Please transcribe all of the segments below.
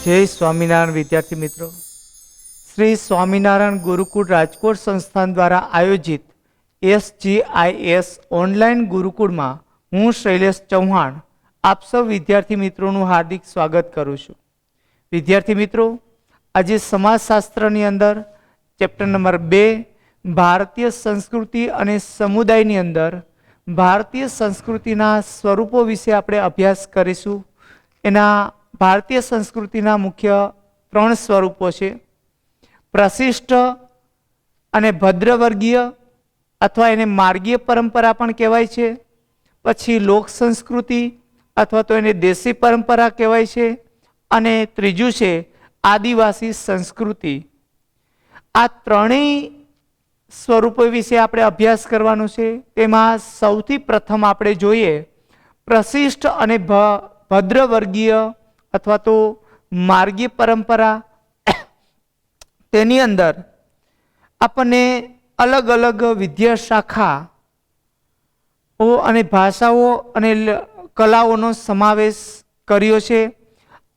जय स्वामीनारायण विद्यार्थी मित्रों, श्री स्वामीनारायण गुरुकुल राजकोट संस्थान द्वारा आयोजित SGIS ऑनलाइन गुरुकुल में हूँ शैलेष चौहान आप सब विद्यार्थी मित्रों हार्दिक स्वागत करूँ छूं। विद्यार्थी मित्रों, आज समाजशास्त्र अंदर चैप्टर नंबर 2 भारतीय संस्कृति और समुदाय अंदर भारतीय संस्कृतिना स्वरूपों विषे आपणे अभ्यास करीशुं। एना भारतीय संस्कृतिना मुख्य 3 स्वरूपों छे, प्रशिष्ट अने भद्रवर्गीय अथवा एने मार्गीय परंपरा पण कहेवाय छे, पछी लोक संस्कृति अथवा तो एने देशी परंपरा कहेवाय छे, अने त्रीजું छे आदिवासी संस्कृति। आ त्रणेय स्वरूपों विषे आपणे अभ्यास करवानो छे। तेमां सौथी प्रथम आपणे जोईए प्रशिष्ट अने भद्रवर्गीय अथवा तो मार्गीय परंपरा। तेनी अंदर आपने अलग अलग विद्या शाखा अने भाषाओं अने कलाओं समावेश कर्यो छे।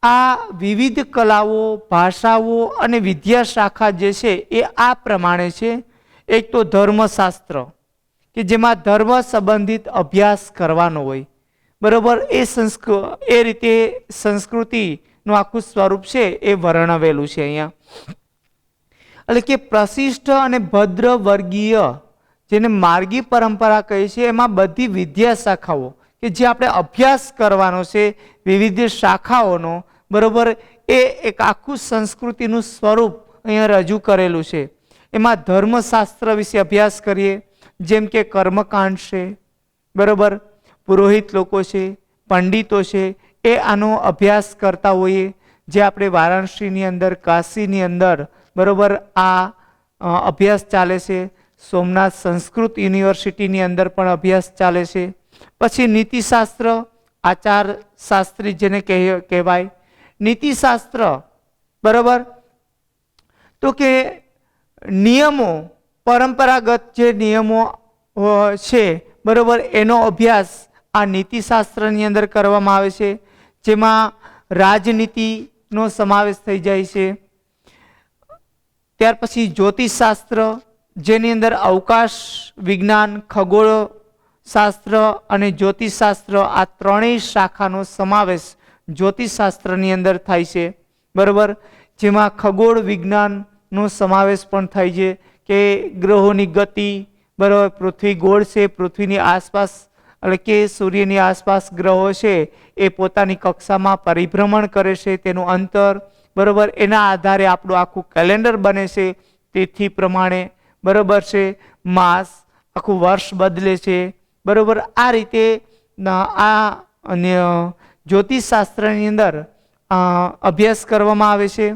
आ विविध कलाओं, भाषाओं अने विद्या शाखा जे छे ए आ प्रमाणे छे। एक तो धर्मशास्त्र कि जेमां धर्म संबंधित अभ्यास करवानो होय, बराबर। ए रीते संस्कृति नु आखुं स्वरूप छे ए वर्णवेलुं छे अहींया। એટલે કે પ્રશિષ્ટ અને ભદ્ર વર્ગીય જેને માર્ગી પરંપરા કહે છે, એમાં બધી વિદ્યા શાખાઓ કે જે આપણે અભ્યાસ કરવાનો છે વિવિધ શાખાઓનો, બરોબર, એ એક આખું સંસ્કૃતિનું સ્વરૂપ અહીંયા રજૂ કરેલું છે। એમાં ધર્મશાસ્ત્ર વિશે અભ્યાસ કરીએ, જેમ કે કર્મકાંડ છે, બરોબર, પુરોહિત લોકો છે, પંડિતો છે, એ આનો અભ્યાસ કરતા હોઈએ। જે આપણે વારાણસીની અંદર, કાશીની અંદર, बराबर, आ अभ्यास चाले छे। सोमनाथ संस्कृत यूनिवर्सिटी अंदर पण अभ्यास चाले छे। पछी नीतिशास्त्र, आचार शास्त्री जेने कहेवाय नीतिशास्त्र, बराबर, तो के नियमों, परंपरागत जे नियमों छे, बराबर, एनो अभ्यास आ नीतिशास्त्रनी अंदर करवामां आवे छे। जेमां राजनीतिनो समावेश थई जाय छे। त्यार पछी ज्योतिषशास्त्र, जेनी अंदर अवकाश विज्ञान, खगोळ शास्त्र अने ज्योतिषशास्त्र, आ त्रणेय शाखानो समावेश ज्योतिषशास्त्रनी अंदर थाय छे, बराबर। जेमां खगोळ विज्ञाननो समावेश पण थाय छे के ग्रहोनी गति, बराबर, पृथ्वी गोળ छे, पृथ्वीनी आसपास એટલે કે સૂર્યની આસપાસ ગ્રહો છે એ પોતાની કક્ષામાં પરિભ્રમણ કરે છે, તેનું અંતર, बराबर, एना आधारे आपणुं आखुं कैलेंडर बने छे तिथि प्रमाणे, बराबर छे। मास, आखुं वर्ष बदले छे, बराबर। आ रीते आ ज्योतिषशास्त्रनी अंदर अभ्यास करवामां आवे छे।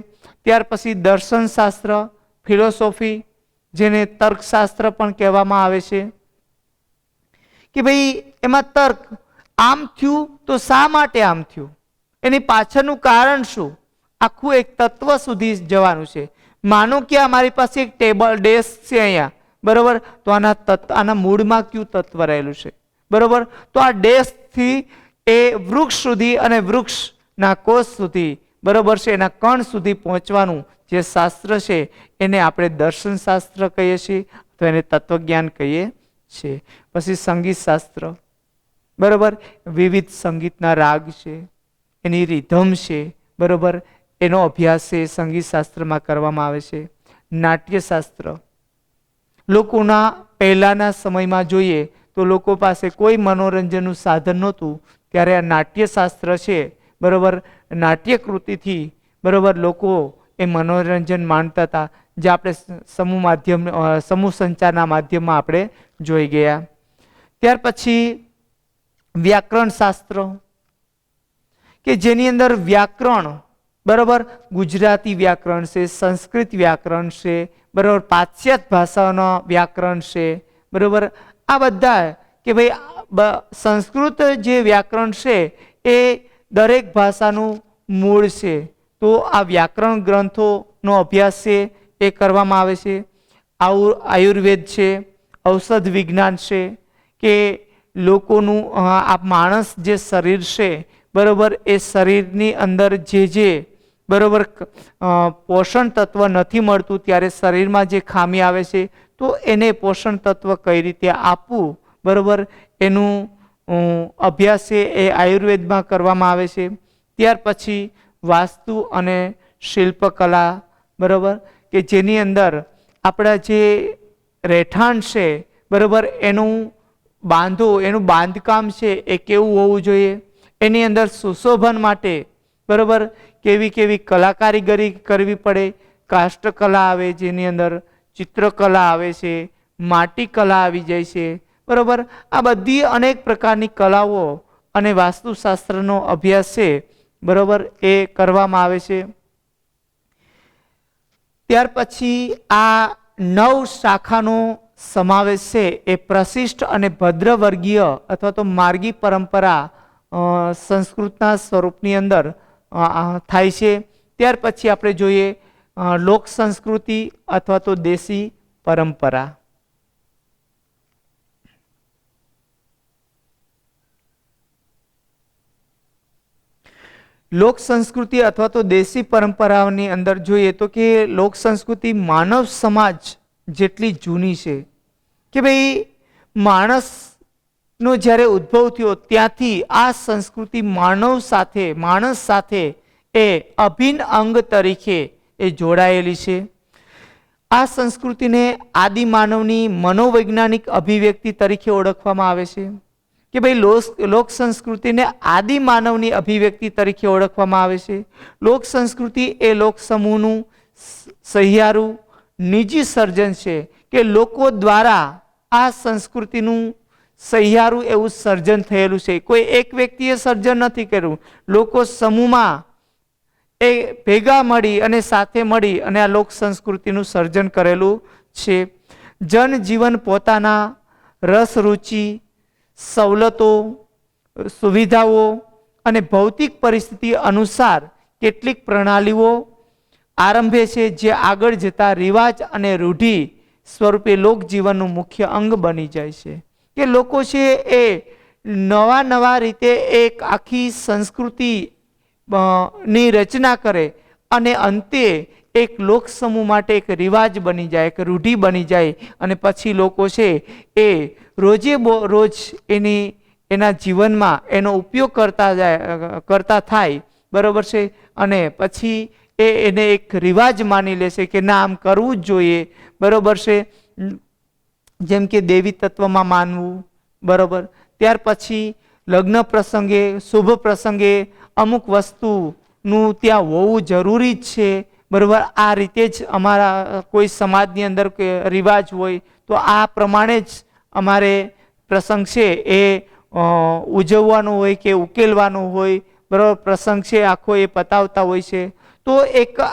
त्यार पछी दर्शनशास्त्र, फिलोसोफी, जेने तर्कशास्त्र पण कहेवामां आवे छे कि भाई एमां तर्क आम थयुं तो शा माटे आम थयुं, एनी पाछळनुं कारण शुं, आखू एक तत्व सुधी जवानुं छे। मानो कि अमारी पास एक टेबल डेस्क छे अहींया, बराबर, तो आना मूळमां क्यू तत्व रहेलुं छे, बराबर। तो आ डेस्क थी ए वृक्ष सुधी अने वृक्षना कोष सुधी, बराबर छे, एना कण सुधी पहोंचवानुं जे शास्त्र छे एने आपणे दर्शनशास्त्र कहीए छीए तो एने तत्वज्ञान कहीए छीए। पछी संगीत शास्त्र, बराबर, विविध संगीतना राग छे, एनी रिधम छे, बराबर, एनो अभ्यास है संगीत शास्त्र में करवामां आवे छे। नाट्यशास्त्र, लोकोना पहेलाना समय में जोईए तो लोको पासे कोई मनोरंजननुं साधन नहोतुं, त्यारे आ नाट्यशास्त्र छे, बराबर, नाट्यकृति थी, बराबर, लोको ए मनोरंजन माणता था, जे आपणे समूह संचारना माध्यममां आपणे जोई गया। त्यार पछी व्याकरण शास्त्र के जेनी अंदर व्याकरण, बराबर, गुजराती व्याकरण से, संस्कृत व्याकरण से, बराबर, पाश्चात्य भाषाओं व्याकरण से, बराबर, आ बधा कि भाई संस्कृत जे व्याकरण से ए दरेक भाषानुं मूळ छे, तो आ व्याकरण ग्रंथों अभ्यास है ए करवामां आवे छे। आयुर्वेद छे, औषध विज्ञान छे के लोकोनुं आ माणस जे शरीर छे, बराबर, ए शरीरनी अंदर जे બરોબર પોષણ તત્વ નથી મળતું ત્યારે શરીરમાં જે ખામી આવે છે તો એને પોષણ તત્વ કઈ રીતે આપવું, બરોબર એનું અભ્યાસ છે એ આયુર્વેદમાં કરવામાં આવે છે. ત્યાર પછી વાસ્તુ અને શિલ્પકલા, બરોબર કે જેની અંદર આપણા જે રહેઠાણ છે, બરોબર એનું બાંધકામ છે એ કેવું હોવું જોઈએ, એની અંદર સુશોભન માટે બરોબર કેવી કેવી કલાકારીગરી કરવી પડે. કાષ્ઠકલા આવે, જેની અંદર ચિત્રકલા આવે છે, માટી કલા આવી જાય છે, બરોબર આ બધી અનેક પ્રકારની કલાઓ અને વાસ્તુશાસ્ત્રનો અભ્યાસ છે, બરોબર એ કરવામાં આવે છે. ત્યાર પછી આ 9 શાખાનો સમાવેશ છે એ પ્રશિષ્ટ અને ભદ્રવર્ગીય અથવા તો માર્ગી પરંપરા સંસ્કૃતના સ્વરૂપની અંદર થાય છે. ત્યાર પછી આપણે જોઈએ લોક સંસ્કૃતિ અથવા તો દેશી પરંપરા. લોક સંસ્કૃતિ અથવા તો દેશી પરંપરાઓની અંદર જોઈએ તો કે લોક સંસ્કૃતિ માનવ સમાજ જેટલી જૂની છે કે ભાઈ માણસનો જ્યારે ઉદ્ભવ થયો ત્યાંથી આ સંસ્કૃતિ માણસ સાથે એ અભિન્ન અંગ તરીકે એ જોડાયેલી છે. આ સંસ્કૃતિને આદિ માનવની મનોવૈજ્ઞાનિક અભિવ્યક્તિ તરીકે ઓળખવામાં આવે છે કે ભાઈ લોક સંસ્કૃતિને આદિ માનવની અભિવ્યક્તિ તરીકે ઓળખવામાં આવે છે. લોક સંસ્કૃતિ એ લોક સમૂહનું સહિયારું નિજી સર્જન છે કે લોકો દ્વારા આ સંસ્કૃતિનું સહિયારું એવું સર્જન થયેલું છે. કોઈ એક વ્યક્તિએ સર્જન નથી કર્યું, લોકો સમૂહમાં એ ભેગા મળી અને સાથે મળી અને આ લોક સંસ્કૃતિનું સર્જન કરેલું છે. જનજીવન પોતાના રસ રુચિ, સવલતો, સુવિધાઓ અને ભૌતિક પરિસ્થિતિ અનુસાર કેટલીક પ્રણાલીઓ આરંભે છે જે આગળ જતા રિવાજ અને રૂઢિ સ્વરૂપે લોકજીવનનું મુખ્ય અંગ બની જાય છે. કે લોકો છે એ નવા રીતે એક આખી સંસ્કૃતિ ની રચના કરે અને અંતે એક લોક સમૂહ માટે એક રિવાજ બની જાય, એક રૂઢિ બની જાય અને પછી લોકો છે એ રોજ એના જીવનમાં એનો ઉપયોગ કરતા થાય, બરોબર છે. અને પછી એને એક રિવાજ માની લેશે કે ના આમ કરવું જ જોઈએ, બરોબર છે. જેમ કે દેવી તત્વમાં માનવું, બરોબર. ત્યાર પછી લગ્ન પ્રસંગે, શુભ પ્રસંગે અમુક વસ્તુનું ત્યાં હોવું જરૂરી જ છે, બરોબર. આ રીતે જ અમારા કોઈ સમાજની અંદર રિવાજ હોય તો આ પ્રમાણે જ અમારે પ્રસંગ છે એ ઉજવવાનો હોય કે ઉકેલવાનો હોય, બરોબર. પ્રસંગ છે આખો એ પતાવતા હોય છે તો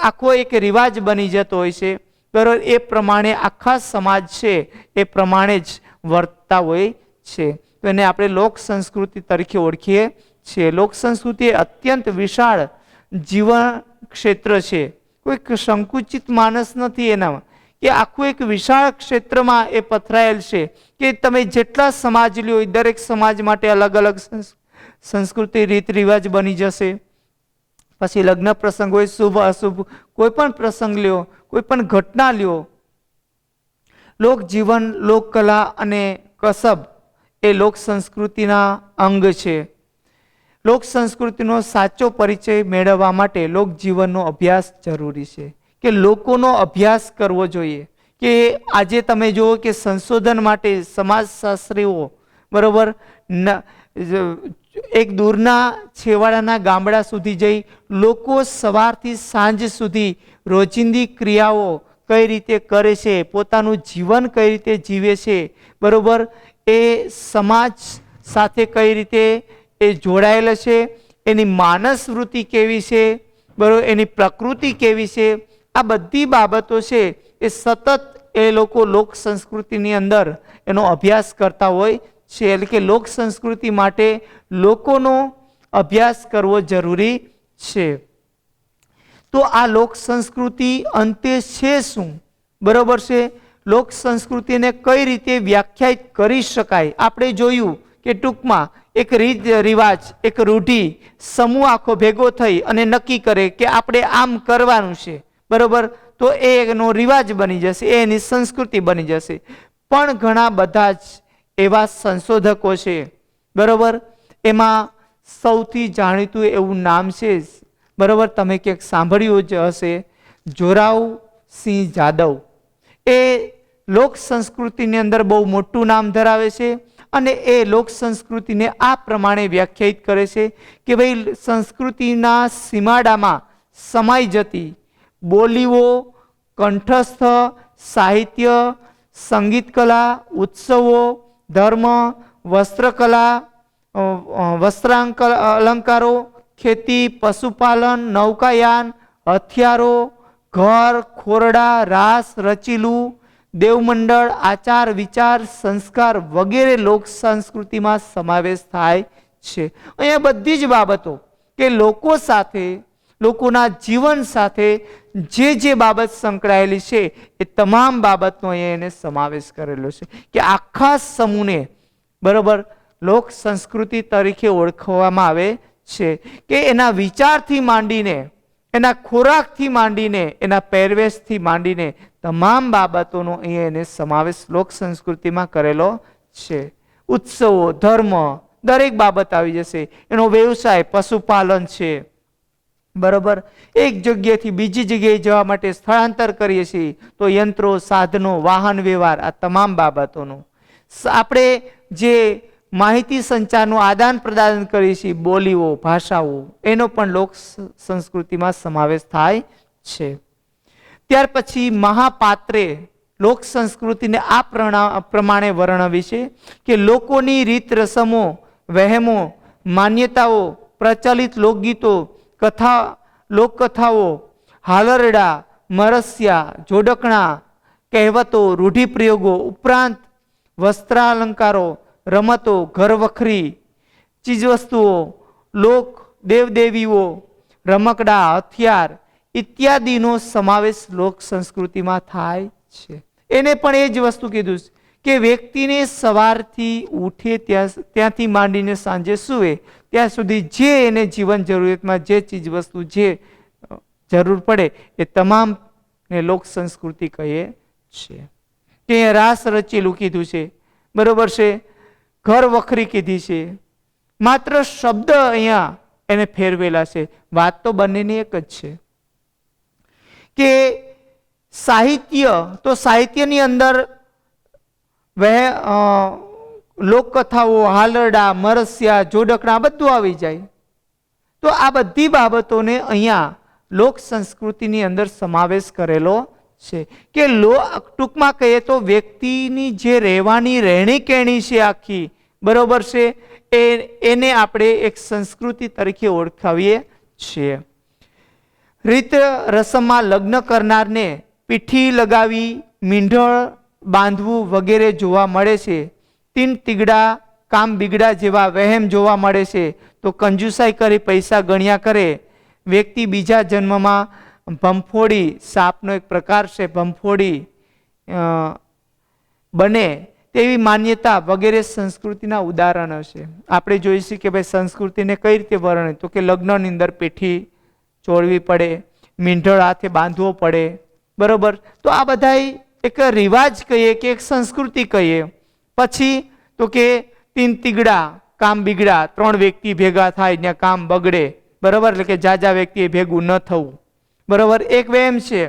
આખો એક રિવાજ બની જતો હોય છે, બરોબર. એ પ્રમાણે આખા સમાજ છે એ પ્રમાણે જ વર્તતા હોય છે. તો એને આપણે લોક સંસ્કૃતિ તરીકે ઓળખીએ છીએ. લોક સંસ્કૃતિ એ અત્યંત વિશાળ જીવન ક્ષેત્ર છે. કોઈક સંકુચિત માણસ નથી એનામાં, કે આખું એક વિશાળ ક્ષેત્રમાં એ પથરાયેલ છે કે તમે જેટલા સમાજ લ્યો દરેક સમાજ માટે અલગ અલગ સંસ્કૃતિ રીત રિવાજ બની જશે. પછી લગ્ન પ્રસંગ હોય, શુભ અશુભ કોઈ પણ પ્રસંગ લ્યો, કોઈ પણ ઘટના લ્યો, લોકજીવન, લોકકલા અને કસબ એ લોક સંસ્કૃતિના અંગ છે. લોક સંસ્કૃતિનો સાચો પરિચય મેળવવા માટે લોકજીવનનો અભ્યાસ જરૂરી છે કે લોકોનો અભ્યાસ કરવો જોઈએ. કે આજે તમે જુઓ કે સંશોધન માટે સમાજશાસ્ત્રીઓ, બરોબર, એક દૂરના છેવાડાના ગામડા સુધી જઈ લોકો સવારથી સાંજ સુધી રોજિંદી ક્રિયાઓ કઈ રીતે કરે છે, પોતાનું જીવન કઈ રીતે જીવે છે, બરોબર, એ સમાજ સાથે કઈ રીતે એ જોડાયેલા છે, એની માનસ વૃત્તિ કેવી છે, બરોબર, એની પ્રકૃતિ કેવી છે, આ બધી બાબતો છે એ સતત એ લોકો લોક સંસ્કૃતિની અંદર એનો અભ્યાસ કરતા હોય છે. એટલે કે લોક સંસ્કૃતિ માટે લોકોનો અભ્યાસ કરવો જરૂરી છે. તો આ લોક સંસ્કૃતિ અંતે છે શું, બરોબર છે. લોક સંસ્કૃતિને કઈ રીતે વ્યાખ્યાયિત કરી શકાય આપણે જોયું કે ટૂંકમાં એક રીત રિવાજ, એક રૂઢિ, સમૂહ આખો ભેગો થઈ અને નક્કી કરે કે આપણે આમ કરવાનું છે, બરોબર, તો એ એનો રિવાજ બની જશે, એ એની સંસ્કૃતિ બની જશે. પણ ઘણા બધા જ એવા સંશોધકો છે, બરોબર, એમાં સૌથી જાણીતું એવું નામ છે, બરોબર, તમે ક્યાંક સાંભળ્યું જ હશે, જોરાવસિંહ જાદવ. એ લોક સંસ્કૃતિની અંદર બહુ મોટું નામ ધરાવે છે અને એ લોક સંસ્કૃતિને આ પ્રમાણે વ્યાખ્યાયિત કરે છે કે ભાઈ સંસ્કૃતિના સીમાડામાં સમાઈ જતી બોલીઓ, કંઠસ્થ સાહિત્ય, સંગીત કલા, ઉત્સવો, ધર્મ, વસ્ત્રકલા, અલંકારો, ખેતી, પશુપાલન, નૌકાયાન, હથિયારો, ઘર, ખોરડા, રાસ, રચીલું, દેવમંડળ, આચાર વિચાર, સંસ્કાર વગેરે લોક સંસ્કૃતિમાં સમાવેશ થાય છે. અહીંયા બધી જ બાબતો કે લોકો સાથે, લોકોના જીવન સાથે જે બાબત સંકળાયેલી છે એ તમામ બાબતનો અહીંયા એને સમાવેશ કરેલો છે કે આખા સમૂહને, બરોબર, લોક સંસ્કૃતિ તરીકે ઓળખવામાં આવે છે કે એના વિચારથી માંડીને, એના ખોરાકથી માંડીને, એના પહેરવેશથી માંડીને તમામ બાબતોનો અહીંયા એને સમાવેશ લોક સંસ્કૃતિમાં કરેલો છે. ઉત્સવો, ધર્મ, દરેક બાબત આવી જશે. એનો વ્યવસાય પશુપાલન છે, બરોબર, એક જગ્યાએથી બીજી જગ્યાએ જવા માટે સ્થળાંતર કરીએ છીએ તો યંત્રો, સાધનો, વાહન વ્યવહાર, આ તમામ બાબતોનું આપણે જે માહિતી સંચારનું આદાન પ્રદાન કરીએ છીએ, બોલીઓ, ભાષાઓ, એનો પણ લોક સંસ્કૃતિમાં સમાવેશ થાય છે. ત્યાર પછી મહાપાત્રે લોક સંસ્કૃતિને આ પ્રમાણે વર્ણવી છે કે લોકોની રીત રસમો, વહેમો, માન્યતાઓ, પ્રચલિત લોકગીતો, કથા, લોકકથાઓ, હાલરડા, મરસિયા, જોડકણા, કહેવતો, રૂઢિપ્રયોગો ઉપરાંત વસ્ત્રાલંકારો, રમતો, ઘરવખરી ચીજવસ્તુઓ, લોક દેવદેવીઓ, રમકડા, હથિયાર ઇત્યાદિનો સમાવેશ લોક સંસ્કૃતિમાં થાય છે. એને પણ એ જ વસ્તુ કીધું કે વ્યક્તિને સવારથી ઉઠે ત્યાંથી માંડીને સાંજે સૂવે ત્યાં સુધી જે એને જીવન જરૂરિયાતમાં જે ચીજ વસ્તુ જે જરૂર પડે એ તમામને લોક સંસ્કૃતિ કહીએ છે. કે રાસ રચેલું કીધું છે, બરોબર છે, ઘર વખરી કીધી છે, માત્ર શબ્દ અહીંયા એને ફેરવેલા છે, વાત તો બંનેની એક જ છે. કે સાહિત્ય, તો સાહિત્યની અંદર લોકકથાઓ, હાલરડા, મરસિયા, જોડકણા બધું આવી જાય. તો આ બધી બાબતોને અહીંયા લોક સંસ્કૃતિની અંદર સમાવેશ કરેલો છે કે ટૂંકમાં કહીએ તો વ્યક્તિની જે રહેવાની રહેણી કહેણી છે આખી, બરોબર છે, એને આપણે એક સંસ્કૃતિ તરીકે ઓળખાવીએ છીએ. રીત રસમમાં લગ્ન કરનારને પીઠી લગાવી, મીંઢળ બાંધવું વગેરે જોવા મળે છે. તીન તીગડા, કામ બીગડા જેવા વહેમ જોવા મળે છે. તો કંજુસાઈ કરી પૈસા ગણ્યા કરે. વ્યક્તિ બીજા જન્મમાં ભંફોડી, સાપનો એક પ્રકાર છે, ભંફોડી બને તેવી માન્યતા વગેરે સંસ્કૃતિના ઉદાહરણો છે. આપણે જોઈશું કે ભાઈ સંસ્કૃતિને કઈ રીતે વર્ણન, તો કે લગ્નની અંદર પીઠી ચોળવી પડે, મીંઢળ હાથે બાંધવો પડે, બરોબર. તો આ બધા એક રિવાજ કહીએ કે એક સંસ્કૃતિ કહીએ. પછી તો કે તીન તીગડા, કામ બીગડા, 3 વ્યક્તિ ભેગા થાય ત્યાં કામ બગડે, બરોબર, એટલે કે જાજા વ્યક્તિ ભેગું ન થવું, બરોબર, એક વેમ છે,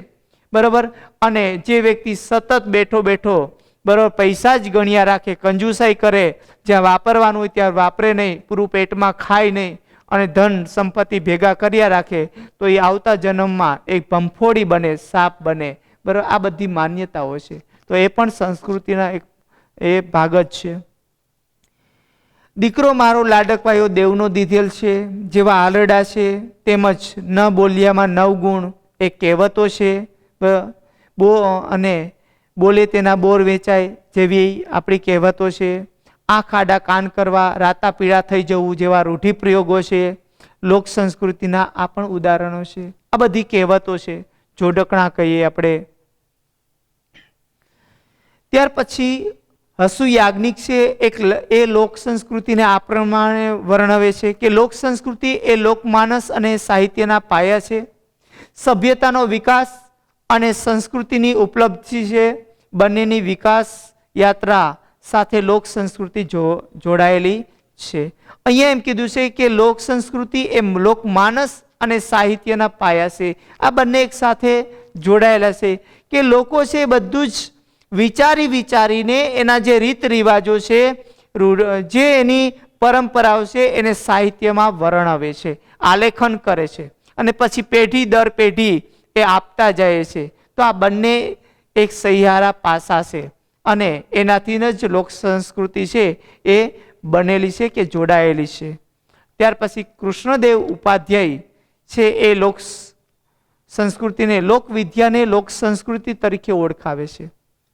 બરોબર. અને જે વ્યક્તિ સતત બેઠો બેઠો, બરોબર, પૈસા જ ગણ્યા રાખે, કંજુસાઈ કરે, જ્યાં વાપરવાનું હોય ત્યાં વાપરે નહીં, પૂરું પેટમાં ખાય નહીં અને ધન સંપત્તિ ભેગા કર્યા રાખે, તો એ આવતા જન્મમાં એક ભંફોડી બને, સાપ બને, બરોબર. આ બધી માન્યતાઓ છે. તો એ પણ સંસ્કૃતિના એક એ ભાગ જ છે. દીકરો મારો લાડકવાયો દેવનો દીધેલ છે જેવા આલરડા છે, તેમજ ન બોલ્યામાં 9 ગુણ એ કહેવતો છે. અને બોલે તેના બોર વેચાય જેવી આપણી કહેવતો છે. આંખ આડા કાન કરવા, રાતા પીળા થઈ જવું જેવા રૂઢિપ્રયોગો છે. લોક સંસ્કૃતિના આ પણ ઉદાહરણો છે. આ બધી કહેવતો છે, જોડકણા કહીએ આપણે. ત્યાર પછી હસુ યાજ્ઞિક છે એ લોક સંસ્કૃતિને આ પ્રમાણે વર્ણવે છે કે લોક સંસ્કૃતિ એ લોકમાનસ અને સાહિત્યના પાયા છે. સભ્યતાનો વિકાસ અને સંસ્કૃતિની ઉપલબ્ધિ છે. બંનેની વિકાસ યાત્રા સાથે લોક સંસ્કૃતિ જોડાયેલી છે. અહીંયા એમ કીધું છે કે લોક સંસ્કૃતિ એ લોકમાનસ અને સાહિત્યના પાયા છે. આ બંને એક સાથે જોડાયેલા છે કે લોકો છે બધું જ વિચારી વિચારીને એના જે રીત રિવાજો છે, જે એની પરંપરાઓ છે એને સાહિત્યમાં વર્ણવે છે, આલેખન કરે છે અને પછી પેઢી દર પેઢી એ આપતા જાય છે. તો આ બંને એક સહિયારા પાસા છે અને એનાથી જ લોક સંસ્કૃતિ છે એ બનેલી છે કે જોડાયેલી છે. ત્યાર પછી કૃષ્ણદેવ ઉપાધ્યાય છે એ લોક સંસ્કૃતિને લોકવિદ્યાને લોક સંસ્કૃતિ તરીકે ઓળખાવે છે.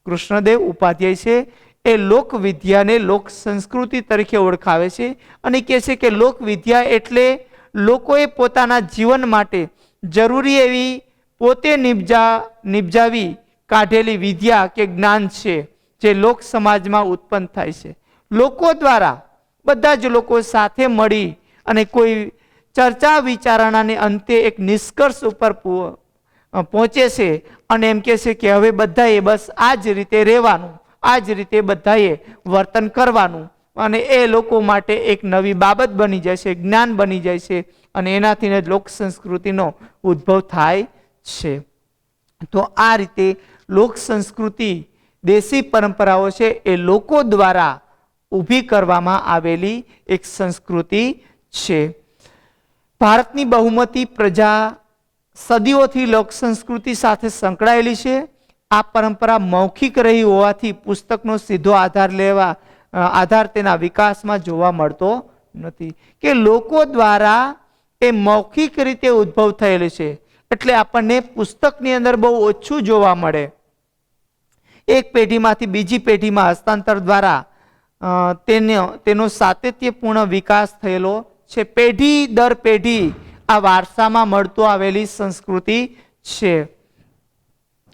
કૃષ્ણદેવ ઉપાધ્યાય છે એ લોકવિદ્યાને લોક સંસ્કૃતિ તરીકે ઓળખાવે છે અને કહે છે કે લોકવિદ્યા એટલે લોકોએ પોતાના જીવન માટે જરૂરી એવી પોતે નિપજાવી કાઢેલી વિદ્યા કે જ્ઞાન છે જે લોક સમાજમાં ઉત્પન્ન થાય છે. લોકો દ્વારા બધા જ લોકો સાથે મળી અને કોઈ ચર્ચા વિચારણાને અંતે એક નિષ્કર્ષ ઉપર પહોંચે છે અને એમ કહે છે કે હવે બધાએ બસ આ જ રીતે રહેવાનું, આ જ રીતે બધાએ વર્તન કરવાનું અને એ લોકો માટે એક નવી બાબત બની જાય છે, જ્ઞાન બની જાય છે અને એનાથી જ લોક સંસ્કૃતિનો ઉદ્ભવ થાય છે. તો આ રીતે લોક સંસ્કૃતિ દેશી પરંપરાઓ છે એ લોકો દ્વારા ઊભી કરવામાં આવેલી એક સંસ્કૃતિ છે. ભારતની બહુમતી પ્રજા સદીઓથી લોક સંસ્કૃતિ સાથે સંકળાયેલી છે. આ પરંપરા મૌખિક રહી હોવાથી પુસ્તકનો સીધો આધાર તેના વિકાસમાં જોવા મળતો નથી કે લોકો દ્વારા એ મૌખિક રીતે ઉદ્ભવ થયેલું છે એટલે આપણને પુસ્તકની અંદર બહુ ઓછું જોવા મળે. એક પેઢીમાંથી બીજી પેઢીમાં હસ્તાંતર દ્વારા તેનો સાતત્યપૂર્ણ વિકાસ થયેલો છે. પેઢી દર પેઢી આ વારસામાં મળતો આવેલી સંસ્કૃતિ છે.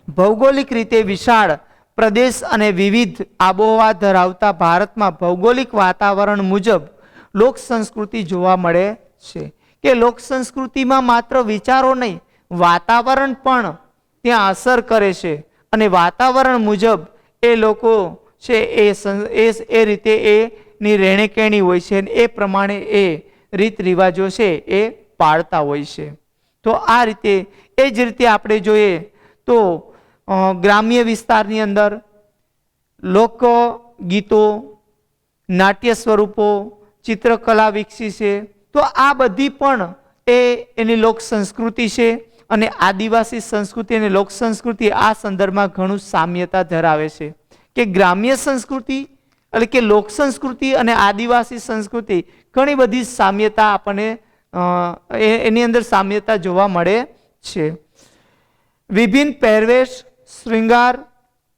ભૌગોલિક રીતે વિશાળ પ્રદેશ અને વિવિધ આબોહવા ધરાવતા ભારતમાં ભૌગોલિક વાતાવરણ મુજબ લોક સંસ્કૃતિ જોવા મળે છે કે લોક સંસ્કૃતિમાં માત્ર વિચારો નહીં, વાતાવરણ પણ ત્યાં અસર કરે છે અને વાતાવરણ મુજબ એ લોકો છે એ રીતે એની રહેણીકરણી હોય છે અને એ પ્રમાણે એ રીત રિવાજો છે એ પાળતા હોય છે. તો આ રીતે એ જ રીતે આપણે જોઈએ તો ગ્રામ્ય વિસ્તારની અંદર લોકગીતો, નાટ્ય સ્વરૂપો, ચિત્રકલા વિકસી છે. તો આ બધી પણ એની લોક સંસ્કૃતિ છે અને આદિવાસી સંસ્કૃતિ અને લોક સંસ્કૃતિ આ સંદર્ભમાં ઘણું સામ્યતા ધરાવે છે કે ગ્રામ્ય સંસ્કૃતિ એટલે કે લોક સંસ્કૃતિ અને આદિવાસી સંસ્કૃતિ ઘણી બધી સામ્યતા આપણને એની અંદર સામ્યતા જોવા મળે છે. વિભિન્ન પહેરવેશ, શ્રૃંગાર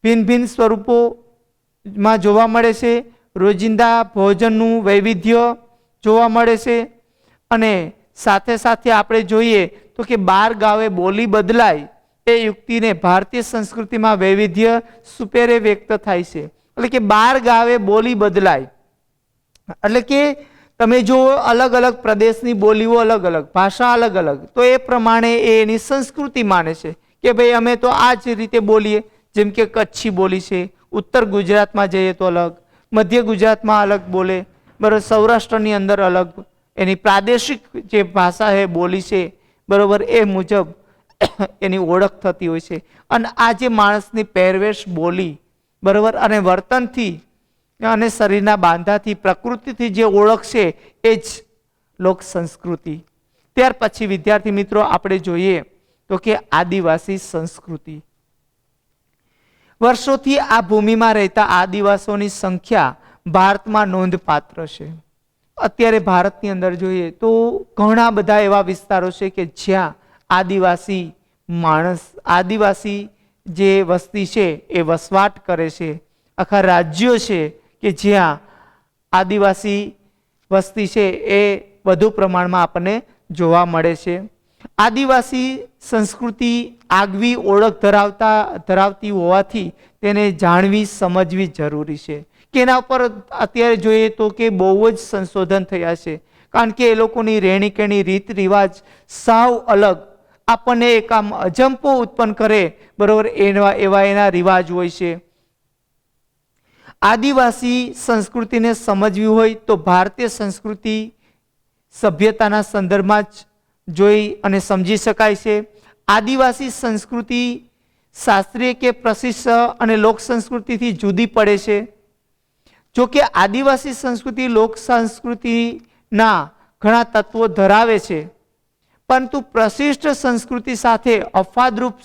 ભિન્ન ભિન્ન સ્વરૂપોમાં જોવા મળે છે. રોજિંદા ભોજનનું વૈવિધ્ય જોવા મળે છે અને સાથે સાથે આપણે જોઈએ તો કે 12 ગાવે બોલી બદલાય એ યુક્તિને ભારતીય સંસ્કૃતિમાં વૈવિધ્ય સુપેરે વ્યક્ત થાય છે. એટલે કે 12 ગાવે બોલી બદલાય એટલે કે તમે જો અલગ અલગ પ્રદેશની બોલીઓ અલગ અલગ, ભાષા અલગ અલગ, તો એ પ્રમાણે એની સંસ્કૃતિ માને છે કે ભાઈ અમે તો આ જ રીતે બોલીએ. જેમ કે કચ્છી બોલી છે, ઉત્તર ગુજરાતમાં જઈએ તો અલગ, મધ્ય ગુજરાતમાં અલગ બોલે, બરાબર, સૌરાષ્ટ્રની અંદર અલગ એની પ્રાદેશિક જે ભાષા છે, બોલી છે, બરાબર, એ મુજબ એની ઓળખ થતી હોય છે. અને આ જે માણસની પહેરવેશ, બોલી, બરાબર, અને વર્તનથી અને શરીરના બાંધાથી, પ્રકૃતિથી જે ઓળખ છે એ જ લોક સંસ્કૃતિ. ત્યાર પછી વિદ્યાર્થી મિત્રો આપણે જોઈએ તો કે આદિવાસી સંસ્કૃતિ. વર્ષોથી આ ભૂમિમાં રહેતા આદિવાસીઓની સંખ્યા ભારતમાં નોંધપાત્ર છે. અત્યારે ભારતની અંદર જોઈએ તો ઘણા બધા એવા વિસ્તારો છે કે જ્યાં આદિવાસી જે વસ્તી છે એ વસવાટ કરે છે. આખા રાજ્યો છે કે જ્યાં આદિવાસી વસ્તી છે એ વધુ પ્રમાણમાં આપણને જોવા મળે છે. આદિવાસી સંસ્કૃતિ આગવી ઓળખ ધરાવતી હોવાથી તેને જાણવી સમજવી જરૂરી છે કે એના પર અત્યારે જોઈએ તો કે બહુ જ સંશોધન થયા છે, કારણ કે એ લોકોની રહેણી કહેણી રીત રિવાજ સાવ અલગ, આપણને એક આમ અજંપો ઉત્પન્ન કરે, બરોબર, એવા એના રિવાજ હોય છે. આદિવાસી સંસ્કૃતિને સમજવી હોય તો ભારતીય સંસ્કૃતિ સભ્યતાના સંદર્ભમાં જ જોઈ અને સમજી શકાય છે. આદિવાસી સંસ્કૃતિ શાસ્ત્રીય કે પ્રશિષ્ટ અને લોક સંસ્કૃતિથી જુદી પડે છે. જો કે આદિવાસી સંસ્કૃતિ લોક સંસ્કૃતિના ઘણા તત્વો ધરાવે છે, પરંતુ પ્રશિષ્ટ સંસ્કૃતિ સાથે અફાદરૂપ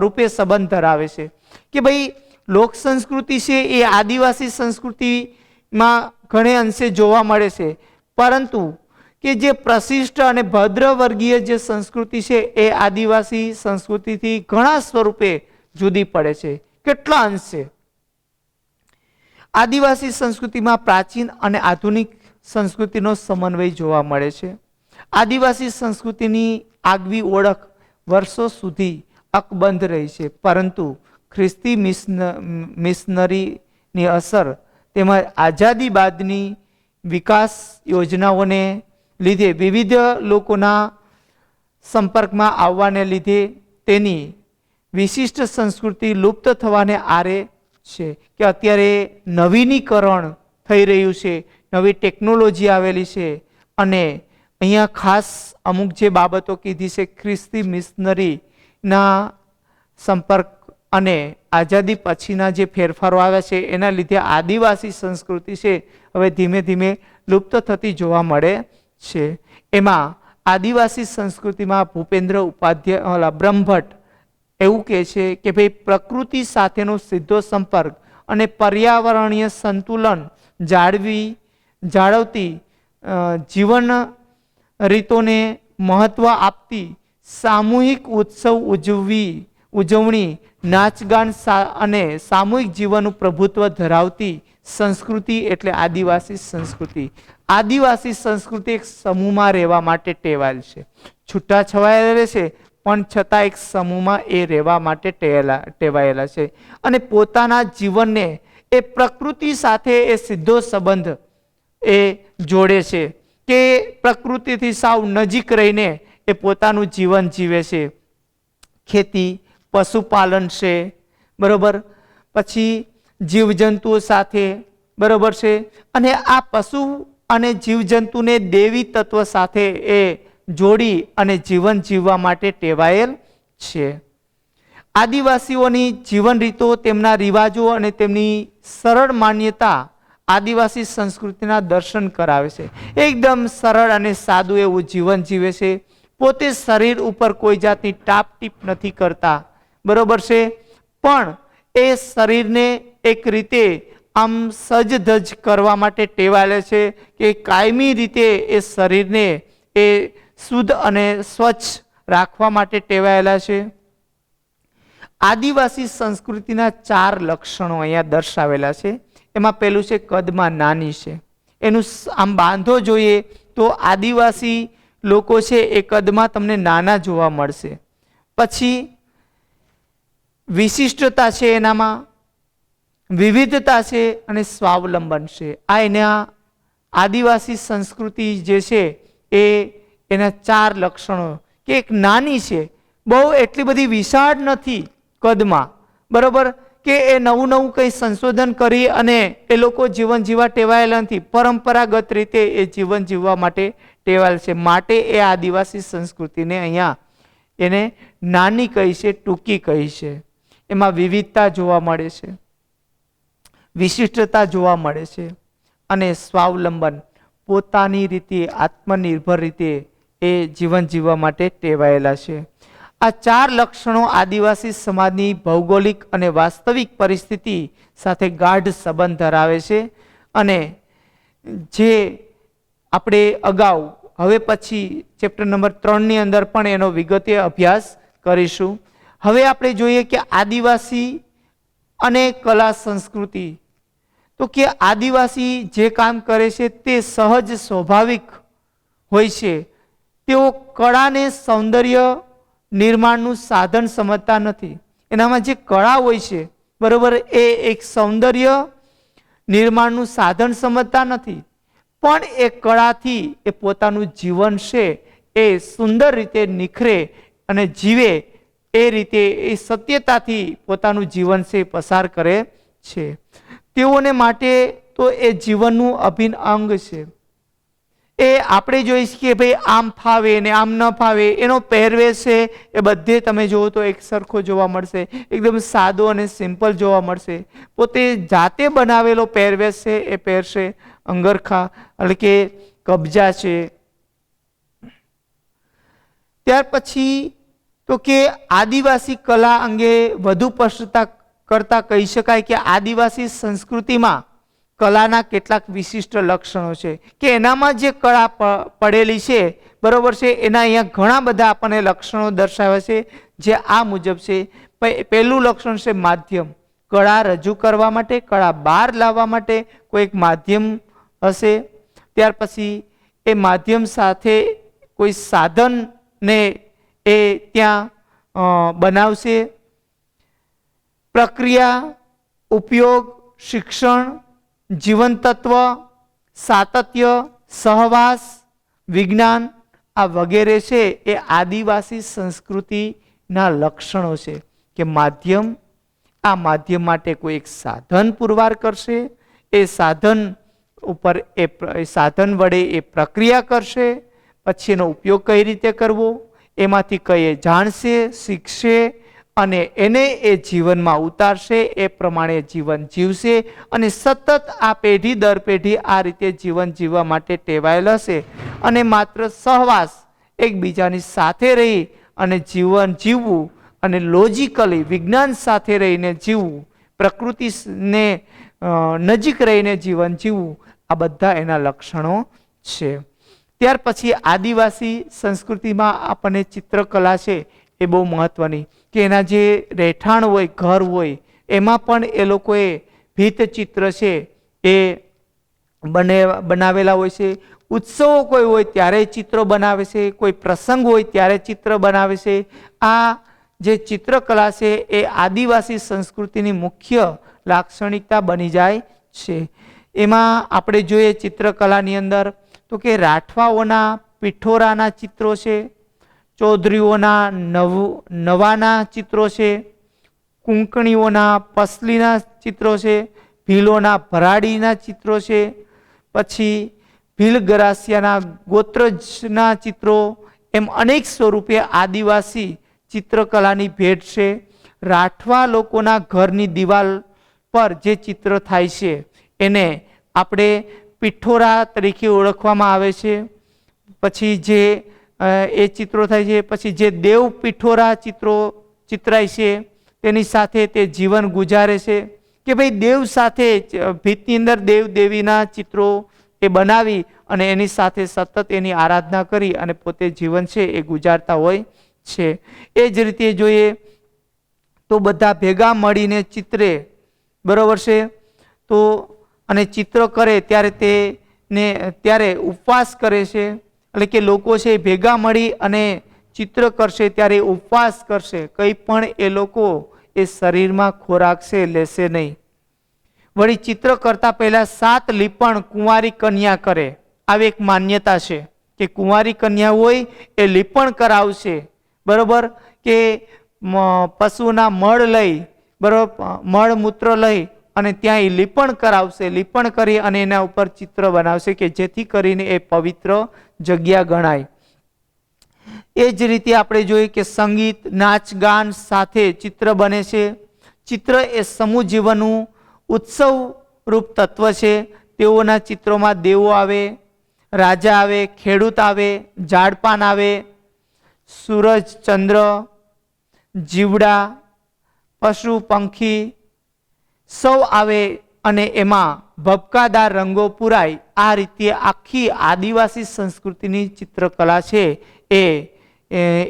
રૂપે સંબંધ ધરાવે છે. કે ભાઈ લોક સંસ્કૃતિ છે એ આદિવાસી સંસ્કૃતિમાં ઘણે અંશે જોવા મળે છે, પરંતુ કે જે પ્રશિષ્ટ અને ભદ્ર વર્ગીય જે સંસ્કૃતિ છે એ આદિવાસી સંસ્કૃતિથી ઘણા સ્વરૂપે જુદી પડે છે. કેટલા અંશે? આદિવાસી સંસ્કૃતિમાં પ્રાચીન અને આધુનિક સંસ્કૃતિનો સમન્વય જોવા મળે છે. આદિવાસી સંસ્કૃતિની આગવી ઓળખ વર્ષો સુધી અકબંધ રહી છે, પરંતુ ખ્રિસ્તી મિશનરીની અસર તેમજ આઝાદી બાદની વિકાસ યોજનાઓને લીધે વિવિધ લોકોના સંપર્કમાં આવવાને લીધે તેની વિશિષ્ટ સંસ્કૃતિ લુપ્ત થવાને આરે છે. કે અત્યારે નવીનીકરણ થઈ રહ્યું છે, નવી ટેકનોલોજી આવેલી છે, અને અહીંયા ખાસ અમુક જે બાબતો કીધી છે, ખ્રિસ્તી મિશનરીના સંપર્ક અને આઝાદી પછીના જે ફેરફારો આવ્યા છે એના લીધે આદિવાસી સંસ્કૃતિ છે હવે ધીમે ધીમે લુપ્ત થતી જોવા મળે છે. એમાં આદિવાસી સંસ્કૃતિમાં ભૂપેન્દ્ર ઉપાધ્યાય બ્રહ્મભટ્ટ એવું કહે છે કે ભાઈ પ્રકૃતિ સાથેનો સીધો સંપર્ક અને પર્યાવરણીય સંતુલન જાળવતી જીવન રીતોને મહત્વ આપતી સામૂહિક ઉજવણી નાચગાન અને સામૂહિક જીવનનું પ્રભુત્વ ધરાવતી સંસ્કૃતિ એટલે આદિવાસી સંસ્કૃતિ. આદિવાસી સંસ્કૃતિ એક સમૂહમાં રહેવા માટે ટેવાયેલ છે, છૂટા છવાયેલા રહે છે, પણ છતાં એક સમૂહમાં એ રહેવા માટે ટેવાયેલા છે, અને પોતાના જીવનને એ પ્રકૃતિ સાથે એ સીધો સંબંધ એ જોડે છે, કે પ્રકૃતિથી સાવ નજીક રહીને એ પોતાનું જીવન જીવે છે. ખેતી, પશુપાલન છે, બરોબર, પછી જીવજંતુઓ સાથે, બરોબર છે, અને આ પશુ અને જીવજંતુને દેવી તત્વ સાથે એ જોડી અને જીવન જીવવા માટે ટેવાયેલ છે. આદિવાસીઓની જીવન રીતો, તેમના રિવાજો અને તેમની સરળ માન્યતા આદિવાસી સંસ્કૃતિના દર્શન કરાવે છે. એકદમ સરળ અને સાદું એવું જીવન જીવે છે, પોતે શરીર ઉપર કોઈ જાતની ટાપટીપ નથી કરતા, બરોબર છે, પણ એ શરીરને એક રીતે આમ સજધજ કરવા માટે ટેવાયેલા છે, કે કાયમી રીતે એ શરીરને એ શુદ્ધ અને સ્વચ્છ રાખવા માટે ટેવાયેલા છે. આદિવાસી સંસ્કૃતિના 4 લક્ષણો અહીંયા દર્શાવેલા છે. એમાં પહેલું છે કદમાં નાની છે. એનું આમ બાંધો જોઈએ તો આદિવાસી લોકો છે એ કદમાં તમને નાના જોવા મળશે. પછી વિશિષ્ટતા છે, એનામાં વિવિધતા છે અને સ્વાવલંબન છે. આ એના આદિવાસી સંસ્કૃતિ જે છે એ એના 4 લક્ષણો, કે એક નાની છે, બહુ એટલી બધી વિશાળ નથી કદમાં, બરોબર, કે એ નવું નવું કંઈ સંશોધન કરી અને એ લોકો જીવન જીવવા ટેવાયેલા નથી, પરંપરાગત રીતે એ જીવન જીવવા માટે ટેવાયેલ છે. માટે એ આદિવાસી સંસ્કૃતિને અહીંયા એને નાની કહી છે, ટૂંકી કહી છે. એમાં વિવિધતા જોવા મળે છે, વિશિષ્ટતા જોવા મળે છે, અને સ્વાવલંબન, પોતાની રીતે આત્મનિર્ભર રીતે એ જીવન જીવવા માટે ટેવાયેલા છે. આ 4 લક્ષણો આદિવાસી સમાજની ભૌગોલિક અને વાસ્તવિક પરિસ્થિતિ સાથે ગાઢ સંબંધ ધરાવે છે, અને જે આપણે અગાઉ હવે પછી ચેપ્ટર નંબર 3 ની અંદર પણ એનો વિગતે અભ્યાસ કરીશું. હવે આપણે જોઈએ કે આદિવાસી અને કલા સંસ્કૃતિ. તો કે આદિવાસી જે કામ કરે છે તે સહજ સ્વાભાવિક હોય છે. તેઓ કળાને સૌંદર્ય નિર્માણનું સાધન સમજતા નથી. એનામાં જે કળા હોય છે, બરોબર, એ એક સૌંદર્ય નિર્માણનું સાધન સમજતા નથી, પણ એ કળાથી એ પોતાનું જીવન છે એ સુંદર રીતે નિખરે અને જીવે, એ રીતે એ સત્યતાથી પોતાનું જીવન છે પસાર કરે છે. તેઓને માટે તો એ જીવનનું અભિન્ન અંગ છે. એ આપણે જોઈશ કે ભાઈ આમ ફાવે ને આમ ન ફાવે, એનો પહેરવેશ છે એ બધે તમે જુઓ તો એક સરખો જોવા મળશે, એકદમ સાદો અને સિમ્પલ જોવા મળશે. પોતે જાતે બનાવેલો પહેરવેશ છે એ પહેરશે, અંગરખા એટલે કે કબજા છે. ત્યાર પછી તો કે આદિવાસી કલા અંગે વધુ સ્પષ્ટતા કરતા કહી શકાય કે આદિવાસી સંસ્કૃતિમાં કલાના કેટલાક વિશિષ્ટ લક્ષણો છે કે એનામાં જે કળા પડેલી છે, બરોબર છે, એના અહીંયા ઘણા બધા આપણને લક્ષણો દર્શાવ્યા છે, જે આ મુજબ છે. પહેલું લક્ષણ છે માધ્યમ. કળા રજૂ કરવા માટે, કળા બહાર લાવવા માટે કોઈ એક માધ્યમ હશે. ત્યાર પછી એ માધ્યમ સાથે કોઈ સાધનને એ ત્યાં બનાવશે. પ્રક્રિયા, ઉપયોગ, શિક્ષણ, જીવન તત્વ, સાતત્ય, સહવાસ, વિજ્ઞાન, આ વગેરે છે એ આદિવાસી સંસ્કૃતિના લક્ષણો છે કે માધ્યમ, આ માધ્યમ માટે કોઈ એક સાધન પુરવાર કરશે, એ સાધન ઉપર એ સાધન વડે એ પ્રક્રિયા કરશે, પછી એનો ઉપયોગ કઈ રીતે કરવો, એમાંથી કઈ એ જાણશે, શીખશે અને એને એ જીવનમાં ઉતારશે, એ પ્રમાણે જીવન જીવશે અને સતત આ પેઢી દર પેઢી આ રીતે જીવન જીવવા માટે ટેવાયેલ હશે. અને માત્ર સહવાસ, એકબીજાની સાથે રહી અને જીવન જીવવું અને લોજિકલી વિજ્ઞાન સાથે રહીને જીવવું, પ્રકૃતિને નજીક રહીને જીવન જીવવું, આ બધા એના લક્ષણો છે. ત્યાર પછી આદિવાસી સંસ્કૃતિમાં આપણને ચિત્રકલા છે એ બહુ મહત્વની, કે એના જે રહેઠાણ હોય, ઘર હોય, એમાં પણ એ લોકોએ ભીત ચિત્ર છે એ બનાવેલા હોય છે. ઉત્સવો કોઈ હોય ત્યારે ચિત્રો બનાવે છે, કોઈ પ્રસંગ હોય ત્યારે ચિત્ર બનાવે છે. આ જે ચિત્રકલા છે એ આદિવાસી સંસ્કૃતિની મુખ્ય લાક્ષણિકતા બની જાય છે. એમાં આપણે જોઈએ ચિત્રકલાની અંદર તો કે રાઠવાઓના પિઠોરાના ચિત્રો છે, ચૌધરીઓના નવાના ચિત્રો છે, કુંકણીઓના પસલીના ચિત્રો છે, ભીલોના ભરાડીના ચિત્રો છે, પછી ભીલ ગરાસિયાના ગોત્રજના ચિત્રો, એમ અનેક સ્વરૂપે આદિવાસી ચિત્રકલાની ભેટ છે. રાઠવા લોકોના ઘરની દિવાલ પર જે ચિત્ર થાય છે એને આપણે પિઠોરા તરીકે ઓળખવામાં આવે છે. પછી જે એ ચિત્રો થાય છે, પછી જે દેવ પિઠોરા ચિત્રો ચિતરાય છે તેની સાથે તે જીવન ગુજારે છે કે ભાઈ દેવ સાથે ભીતની અંદર દેવ દેવીના ચિત્રો એ બનાવી અને એની સાથે સતત એની આરાધના કરી અને પોતે જીવન છે એ ગુજારતા હોય છે. એ જ રીતે જોઈએ તો બધા ભેગા મળીને ચિત્રે, બરોબર છે, તો અને ચિત્ર કરે ત્યારે ઉપવાસ કરે છે. એટલે કે લોકો છે ભેગા મળી અને ચિત્ર કરશે ત્યારે ઉપવાસ કરશે, કંઈ પણ એ લોકો એ શરીરમાં ખોરાક છે લેશે નહીં. વળી ચિત્ર કરતા પહેલા 7 લીપણ કુંવારી કન્યા કરે, આવી એક માન્યતા છે કે કુંવારી કન્યા હોય એ લીપણ કરાવશે, બરોબર, કે પશુના મળ લઈ, બરોબર, મળમૂત્ર લઈ અને ત્યાં એ લીપણ કરાવશે, લીપણ કરી અને એના ઉપર ચિત્ર બનાવશે કે જેથી કરીને એ પવિત્ર જગ્યા ગણાય. એ જ રીતે આપણે જોઈએ કે સંગીત, નાચ ગાન સાથે ચિત્ર બને છે. ચિત્ર એ સમૂહ જીવનનું ઉત્સવ રૂપ તત્વ છે. તેઓના ચિત્રોમાં દેવો આવે, રાજા આવે, ખેડૂત આવે, ઝાડપાન આવે, સૂરજ, ચંદ્ર, જીવડા, પશુ, પંખી સૌ આવે અને એમાં ભપકાદાર રંગો પુરાય. આ રીતે આખી આદિવાસી સંસ્કૃતિની ચિત્રકલા છે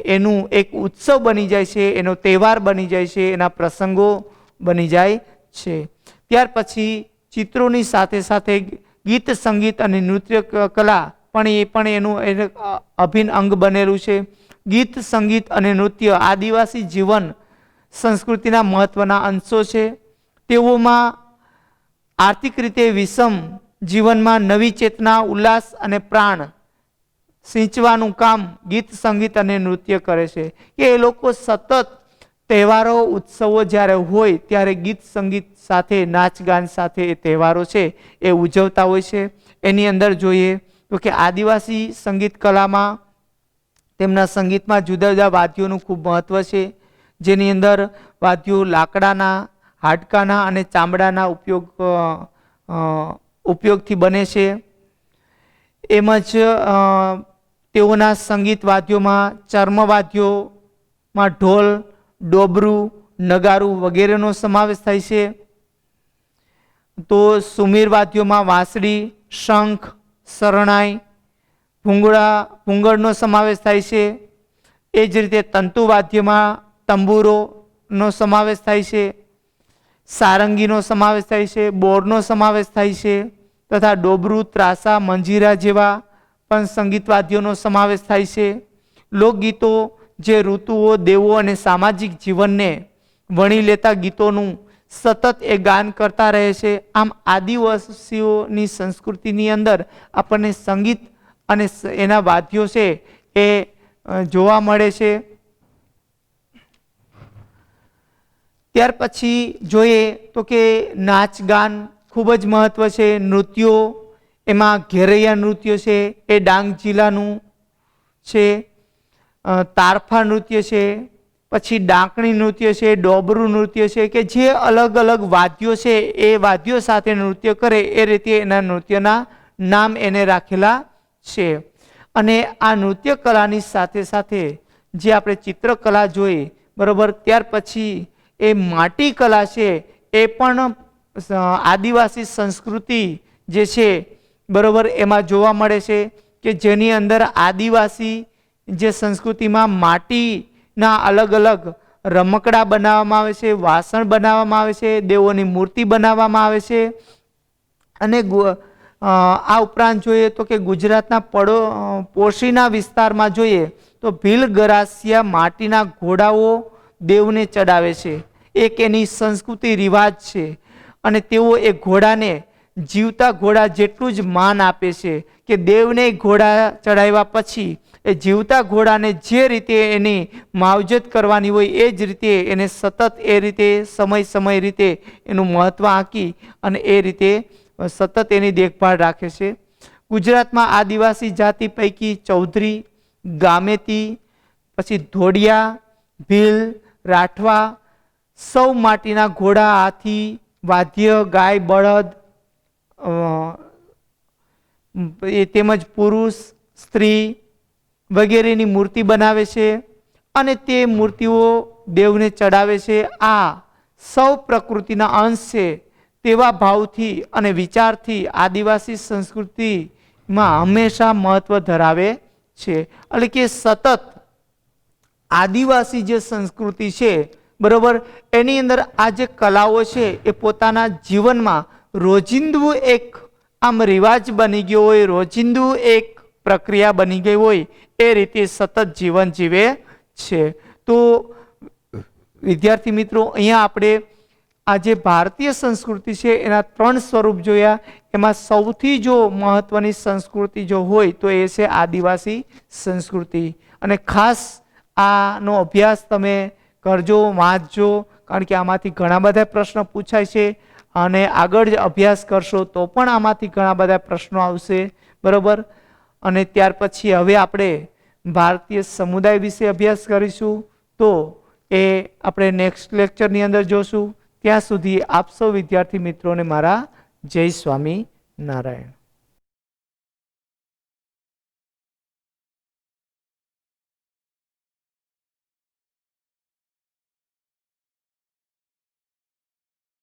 એનું એક ઉત્સવ બની જાય છે, એનો તહેવાર બની જાય છે, એના પ્રસંગો બની જાય છે. ત્યાર પછી ચિત્રોની સાથે સાથે ગીત, સંગીત અને નૃત્ય કલા પણ એનું અભિન્ન અંગ બનેલું છે. ગીત, સંગીત અને નૃત્ય આદિવાસી જીવન સંસ્કૃતિના મહત્વના અંશો છે. તેઓમાં આર્થિક રીતે વિષમ જીવનમાં નવી ચેતના, ઉલ્લાસ અને પ્રાણ સિંચવાનું કામ ગીત, સંગીત અને નૃત્ય કરે છે. કે એ લોકો સતત તહેવારો, ઉત્સવો જ્યારે હોય ત્યારે ગીત સંગીત સાથે, નાચ ગાન સાથે એ તહેવારો છે એ ઉજવતા હોય છે. એની અંદર જોઈએ તો કે આદિવાસી સંગીત કલામાં તેમના સંગીતમાં જુદા જુદા વાદ્યોનું ખૂબ મહત્વ છે, જેની અંદર વાદ્યો લાકડાના, હાડકાના અને ચામડાના ઉપયોગથી બને છે. એમ જ તેઓના સંગીત વાદ્યોમાં ચર્મવાદ્યોમાં ઢોલ, ડોબરું, નગારું વગેરેનો સમાવેશ થાય છે. તો સુમીર વાદ્યોમાં વાંસળી, શંખ, શરણાઈ, ભૂંગળનો સમાવેશ થાય છે. એ જ રીતે તંતુ વાદ્યમાં તંબુરોનો સમાવેશ થાય છે, સારંગીનો સમાવેશ થાય છે, બોરનો સમાવેશ થાય છે, તથા ડોબરું, ત્રાસા, મંજીરા જેવા પણ સંગીત વાદ્યોનો સમાવેશ થાય છે. લોકગીતો જે ઋતુઓ, દેવો અને સામાજિક જીવનને વણી લેતા ગીતોનું સતત એ ગાન કરતા રહે છે. આમ આદિવાસીઓની સંસ્કૃતિની અંદર આપણને સંગીત અને એના વાદ્યો છે એ જોવા મળે છે. ત્યાર પછી જોઈએ તો કે નાચ ગાન ખૂબ જ મહત્વ છે. નૃત્યો, એમાં ઘેરૈયા નૃત્ય છે એ ડાંગ જિલ્લાનું છે, તારફા નૃત્ય છે, પછી ડાંકણી નૃત્ય છે, ડોબરું નૃત્ય છે, કે જે અલગ અલગ વાદ્યો છે એ વાદ્યો સાથે નૃત્ય કરે એ રીતે એના નૃત્યના નામ એને રાખેલા છે. અને આ નૃત્ય કલાની સાથે સાથે જે આપણે ચિત્રકલા જોઈ, બરોબર, ત્યાર પછી એ માટી કલા છે એ પણ આદિવાસી સંસ્કૃતિ જે છે, બરોબર, એમાં જોવા મળે છે. કે જેની અંદર આદિવાસી જે સંસ્કૃતિમાં માટીના અલગ અલગ રમકડા બનાવવામાં આવે છે, વાસણ બનાવવામાં આવે છે, દેવોની મૂર્તિ બનાવવામાં આવે છે. અને આ ઉપરાંત જોઈએ તો કે ગુજરાતના પોશીના વિસ્તારમાં જોઈએ તો ભીલ ગરાસિયા માટીના ઘોડાઓ દેવને ચડાવે છે. એક એની સંસ્કૃતિ રિવાજ છે. અને તેઓ એ ઘોડાને જીવતા ઘોડા જેટલું જ માન આપે છે. કે દેવને ઘોડા ચડાવ્યા પછી એ જીવતા ઘોડાને જે રીતે એની માવજત કરવાની હોય એ જ રીતે એને સતત એ રીતે સમય રીતે એનું મહત્વ આંકી અને એ રીતે સતત એની દેખભાળ રાખે છે. ગુજરાતમાં આદિવાસી જાતિ પૈકી ચૌધરી, ગામેતી, પછી ધોડિયા, ભીલ, રાઠવા સૌ માટીના ઘોડા, હાથી, વાદ્ય, ગાય, બળદ તેમજ પુરુષ, સ્ત્રી વગેરેની મૂર્તિ બનાવે છે અને તે મૂર્તિઓ દેવને ચડાવે છે. આ સૌ પ્રકૃતિના અંશ છે તેવા ભાવથી અને વિચારથી આદિવાસી સંસ્કૃતિમાં હંમેશા મહત્વ ધરાવે છે. એટલે કે સતત આદિવાસી જે સંસ્કૃતિ છે, બરોબર, એની અંદર આ જે કલાઓ છે એ પોતાના જીવનમાં રોજિંદુ એક આમ રિવાજ બની ગયો હોય, રોજિંદુ એક પ્રક્રિયા બની ગઈ હોય એ રીતે સતત જીવન જીવે છે. તો વિદ્યાર્થી મિત્રો, અહીંયા આપણે આ જે ભારતીય સંસ્કૃતિ છે એના 3 સ્વરૂપ જોયા. એમાં સૌથી જો મહત્વની સંસ્કૃતિ જો હોય તો એ છે આદિવાસી સંસ્કૃતિ. અને ખાસ આનો અભ્યાસ તમે કરજો, વાંચજો, કારણ કે આમાંથી ઘણા બધા પ્રશ્નો પૂછાય છે અને આગળ અભ્યાસ કરશો તો પણ આમાંથી ઘણા બધા પ્રશ્નો આવશે, બરોબર. અને ત્યાર પછી હવે આપણે ભારતીય સમુદાય વિશે અભ્યાસ કરીશું, તો એ આપણે નેક્સ્ટ લેક્ચરની અંદર જોશું. ત્યાં સુધી આપ સૌ વિદ્યાર્થી મિત્રોને મારા જય સ્વામી નારાયણ.